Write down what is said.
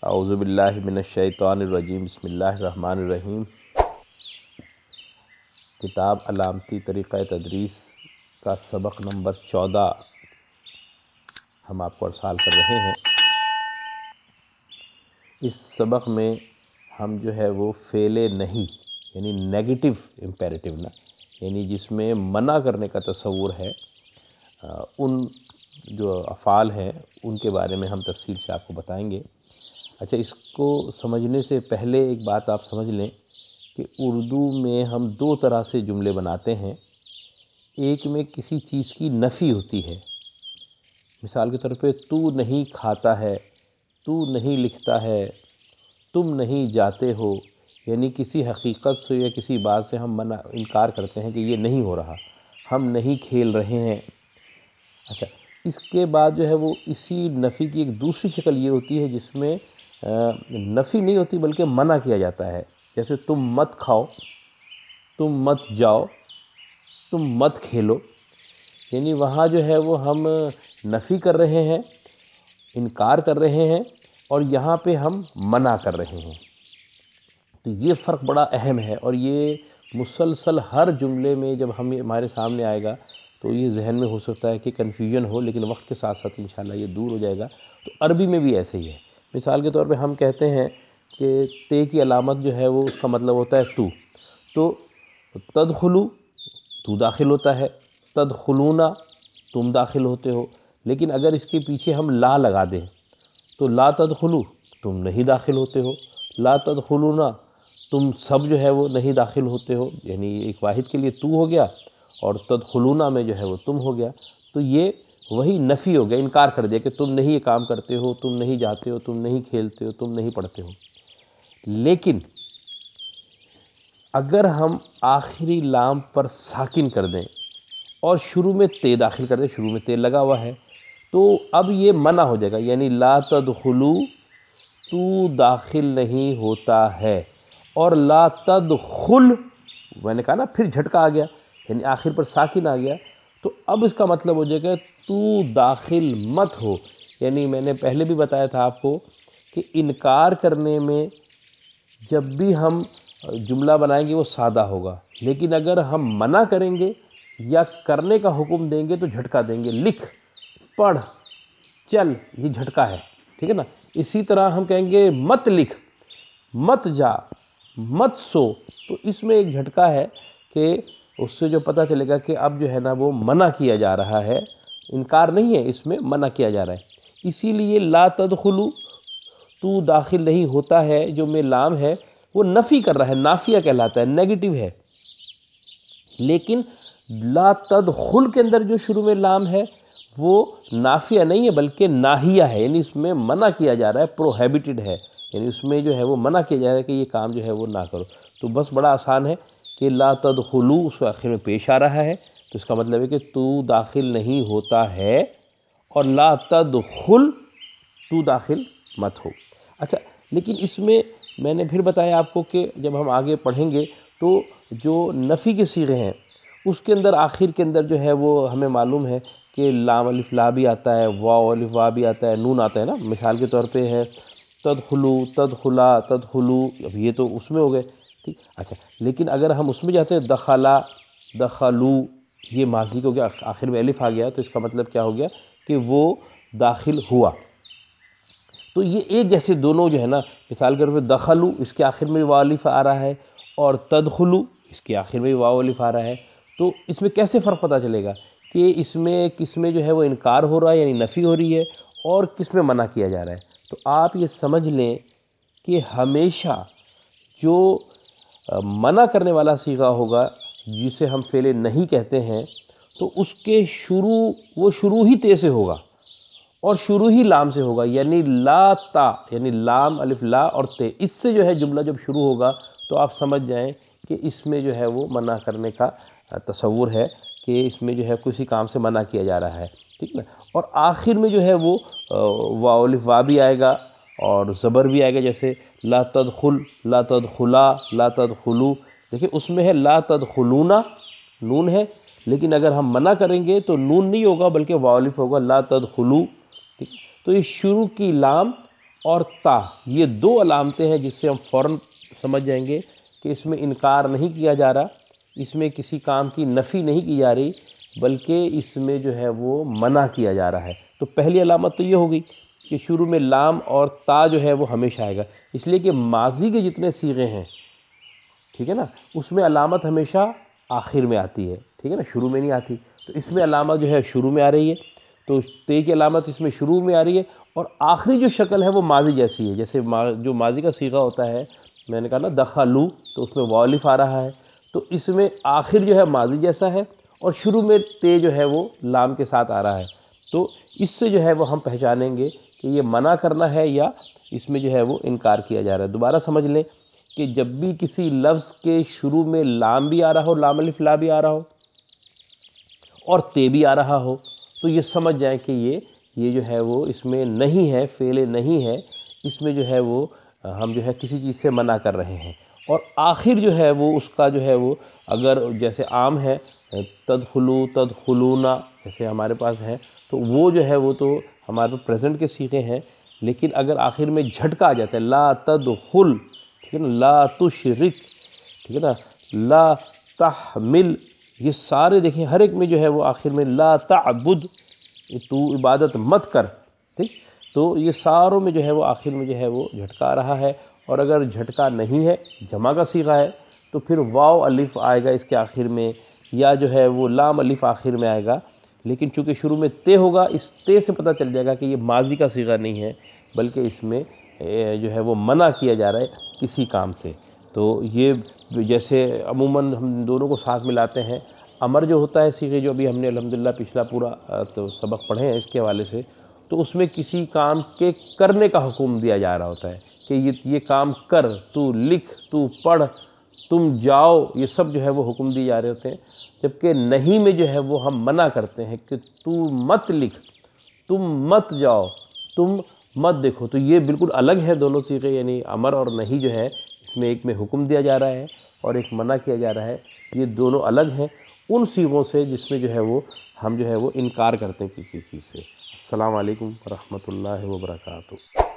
اعوذ باللہ من الشیطان الرجیم، بسم اللہ الرحمن الرحیم۔ کتاب علامتی طریقہ تدریس کا سبق نمبر 14 ہم آپ کو ارسال کر رہے ہیں۔ اس سبق میں ہم جو ہے وہ فعل نہیں یعنی نیگیٹو امپیریٹیو یعنی جس میں منع کرنے کا تصور ہے، ان جو افعال ہیں ان کے بارے میں ہم تفصیل سے آپ کو بتائیں گے۔ اچھا، اس کو سمجھنے سے پہلے ایک بات آپ سمجھ لیں کہ اردو میں ہم دو طرح سے جملے بناتے ہیں۔ ایک میں کسی چیز کی نفی ہوتی ہے، مثال کے طور پہ تو نہیں کھاتا ہے، تو نہیں لکھتا ہے، تم نہیں جاتے ہو، یعنی کسی حقیقت سے یا کسی بات سے ہم انکار کرتے ہیں کہ یہ نہیں ہو رہا، ہم نہیں کھیل رہے ہیں۔ اچھا، اس کے بعد جو ہے وہ اسی نفی کی ایک دوسری شکل یہ ہوتی ہے جس میں نفی نہیں ہوتی بلکہ منع کیا جاتا ہے، جیسے تم مت کھاؤ، تم مت جاؤ، تم مت کھیلو، یعنی وہاں جو ہے وہ ہم نفی کر رہے ہیں، انکار کر رہے ہیں، اور یہاں پہ ہم منع کر رہے ہیں۔ تو یہ فرق بڑا اہم ہے، اور یہ مسلسل ہر جملے میں جب ہمارے سامنے آئے گا تو یہ ذہن میں ہو سکتا ہے کہ کنفیوژن ہو، لیکن وقت کے ساتھ ساتھ انشاءاللہ یہ دور ہو جائے گا۔ تو عربی میں بھی ایسے ہی ہے۔ مثال کے طور پہ ہم کہتے ہیں کہ تے کی علامت جو ہے وہ اس کا مطلب ہوتا ہے تو تدخلو تو داخل ہوتا ہے، تدخلونا تم داخل ہوتے ہو، لیکن اگر اس کے پیچھے ہم لا لگا دیں تو لا تدخلو تم نہیں داخل ہوتے ہو، لا تدخلونا تم سب جو ہے وہ نہیں داخل ہوتے ہو، یعنی ایک واحد کے لیے تو ہو گیا اور تدخلونا میں جو ہے وہ تم ہو گیا۔ تو یہ وہی نفی ہو گیا، انکار کر دیا کہ تم نہیں یہ کام کرتے ہو، تم نہیں جاتے ہو، تم نہیں کھیلتے ہو، تم نہیں پڑھتے ہو۔ لیکن اگر ہم آخری لام پر ساکن کر دیں اور شروع میں تے داخل کر دیں، شروع میں تے لگا ہوا ہے، تو اب یہ منع ہو جائے گا، یعنی لا تدخلو تو داخل نہیں ہوتا ہے، اور لا تدخل میں نے کہا نا پھر جھٹکا آ گیا، یعنی آخر پر ساکن آ گیا، تو اب اس کا مطلب ہو جائے گا تو داخل مت ہو۔ یعنی میں نے پہلے بھی بتایا تھا آپ کو کہ انکار کرنے میں جب بھی ہم جملہ بنائیں گے وہ سادہ ہوگا، لیکن اگر ہم منع کریں گے یا کرنے کا حکم دیں گے تو جھٹکا دیں گے، لکھ، پڑھ، چل، یہ جھٹکا ہے، ٹھیک ہے نا۔ اسی طرح ہم کہیں گے مت لکھ، مت جا، مت سو، تو اس میں ایک جھٹکا ہے کہ اس سے جو پتہ چلے گا کہ اب جو ہے نا وہ منع کیا جا رہا ہے، انکار نہیں ہے، اس میں منع کیا جا رہا ہے۔ اسی لیے لا تدخلو تو داخل نہیں ہوتا ہے جو میں لام ہے وہ نفی کر رہا ہے، نافیہ کہلاتا ہے، نیگیٹو ہے۔ لیکن لا تدخل کے اندر جو شروع میں لام ہے وہ نافیہ نہیں ہے بلکہ ناہیہ ہے، یعنی اس میں منع کیا جا رہا ہے، پروہیبٹڈ ہے، یعنی اس میں جو ہے وہ منع کیا جا رہا ہے کہ یہ کام جو ہے وہ نہ کرو۔ تو بس بڑا آسان ہے کہ لا تدخلو اس کو آخر میں پیش آ رہا ہے، تو اس کا مطلب ہے کہ تو داخل نہیں ہوتا ہے، اور لا تدخل تو داخل مت ہو۔ اچھا، لیکن اس میں نے پھر بتایا آپ کو کہ جب ہم آگے پڑھیں گے تو جو نفی کے صیغے ہیں اس کے اندر آخر کے اندر جو ہے وہ ہمیں معلوم ہے کہ لام الف لا بھی آتا ہے، واو الف وا بھی آتا ہے، نون آتا ہے نا۔ مثال کے طور پہ ہے تدخلو، تدخلا، تدخلو، اب یہ تو اس میں ہو گئے، ٹھیک۔ اچھا، لیکن اگر ہم اس میں جاتے ہیں دخلا، دخلو، یہ ماضی کو گیا، آخر میں الف آ گیا، تو اس کا مطلب کیا ہو گیا کہ وہ داخل ہوا۔ تو یہ ایک جیسے دونوں جو ہے نا، مثال کے طور پہ دخلو اس کے آخر میں واو الف آ رہا ہے، اور تدخلو اس کے آخر میں واو الف آ رہا ہے، تو اس میں کیسے فرق پتہ چلے گا کہ اس میں کس میں جو ہے وہ انکار ہو رہا ہے یعنی نفی ہو رہی ہے، اور کس میں منع کیا جا رہا ہے۔ تو آپ یہ سمجھ لیں کہ ہمیشہ جو منع کرنے والا صیغہ ہوگا جسے ہم فعل نہیں کہتے ہیں، تو اس کے وہ شروع ہی تے سے ہوگا اور شروع ہی لام سے ہوگا، یعنی لا تا، یعنی لام الف لا اور تے، اس سے جو ہے جملہ جب شروع ہوگا تو آپ سمجھ جائیں کہ اس میں جو ہے وہ منع کرنے کا تصور ہے، کہ اس میں جو ہے کسی کام سے منع کیا جا رہا ہے، ٹھیک نا۔ اور آخر میں جو ہے وہ واو الف وا بھی آئے گا اور زبر بھی آئے گا، جیسے لا تدخل، لا تدخلا، لا تدخلو، دیکھیں اس میں ہے لا تدخلونا، نون ہے، لیکن اگر ہم منع کریں گے تو نون نہیں ہوگا بلکہ واو الف ہوگا، لا تدخلو، ٹھیک۔ تو یہ شروع کی لام اور تا، یہ دو علامتیں ہیں جس سے ہم فوراً سمجھ جائیں گے کہ اس میں انکار نہیں کیا جا رہا، اس میں کسی کام کی نفی نہیں کی جا رہی، بلکہ اس میں جو ہے وہ منع کیا جا رہا ہے۔ تو پہلی علامت تو یہ ہوگی کہ شروع میں لام اور تا جو ہے وہ ہمیشہ آئے گا، اس لیے کہ ماضی کے جتنے صیغے ہیں، ٹھیک ہے نا، اس میں علامت ہمیشہ آخر میں آتی ہے، ٹھیک ہے نا، شروع میں نہیں آتی۔ تو اس میں علامت جو ہے شروع میں آ رہی ہے، تو تے کی علامت اس میں شروع میں آ رہی ہے، اور آخری جو شکل ہے وہ ماضی جیسی ہے، جیسے جو ماضی کا صیغہ ہوتا ہے، میں نے کہا نا دخلوا، تو اس میں واو الف آ رہا ہے، تو اس میں آخر جو ہے ماضی جیسا ہے، اور شروع میں تے جو ہے وہ لام کے ساتھ آ رہا ہے۔ تو اس سے جو ہے وہ ہم پہچانیں گے کہ یہ منع کرنا ہے یا اس میں جو ہے وہ انکار کیا جا رہا ہے۔ دوبارہ سمجھ لیں کہ جب بھی کسی لفظ کے شروع میں لام بھی آ رہا ہو، لام الف لا بھی آ رہا ہو، اور تے بھی آ رہا ہو، تو یہ سمجھ جائیں کہ یہ جو ہے وہ اس میں نہیں ہے، فعل نہیں ہے، اس میں جو ہے وہ ہم جو ہے کسی چیز سے منع کر رہے ہیں۔ اور آخر جو ہے وہ اس کا جو ہے وہ اگر جیسے عام ہے تدخلوا تدخلون جیسے ہمارے پاس ہے، تو وہ جو ہے وہ تو ہمارے پاس پریزنٹ کے صیغے ہیں، لیکن اگر آخر میں جھٹکا آ جاتا ہے لا تدخل، ٹھیک ہے نا، لا تشرک، ٹھیک ہے نا، لا تحمل، یہ سارے دیکھیں ہر ایک میں جو ہے وہ آخر میں لا تعبد، تو عبادت مت کر، ٹھیک، تو یہ ساروں میں جو ہے وہ آخر میں جو ہے وہ جھٹکا آ رہا ہے۔ اور اگر جھٹکا نہیں ہے، جمع کا صیغہ ہے، تو پھر واو الف آئے گا اس کے آخر میں، یا جو ہے وہ لام الف آخر میں آئے گا، لیکن چونکہ شروع میں تے ہوگا، اس تے سے پتہ چل جائے گا کہ یہ ماضی کا صیغہ نہیں ہے، بلکہ اس میں جو ہے وہ منع کیا جا رہا ہے کسی کام سے۔ تو یہ جیسے عموماً ہم دونوں کو ساتھ ملاتے ہیں، امر جو ہوتا ہے صیغے جو ابھی ہم نے الحمدللہ پچھلا پورا تو سبق پڑھے ہیں اس کے حوالے سے، تو اس میں کسی کام کے کرنے کا حکم دیا جا رہا ہوتا ہے کہ یہ کام کر، تو لکھ، تو پڑھ، تم جاؤ، یہ سب جو ہے وہ حکم دیے جا رہے ہوتے ہیں۔ جبکہ نہیں میں جو ہے وہ ہم منع کرتے ہیں کہ تو مت لکھ، تم مت جاؤ، تم مت دیکھو، تو یہ بالکل الگ ہے دونوں صیغے، یعنی امر اور نہیں جو ہے اس میں ایک میں حکم دیا جا رہا ہے اور ایک منع کیا جا رہا ہے، یہ دونوں الگ ہیں ان صیغوں سے جس میں جو ہے وہ ہم جو ہے وہ انکار کرتے ہیں کسی چیز سے۔ السلام علیکم ورحمۃ اللہ وبرکاتہ۔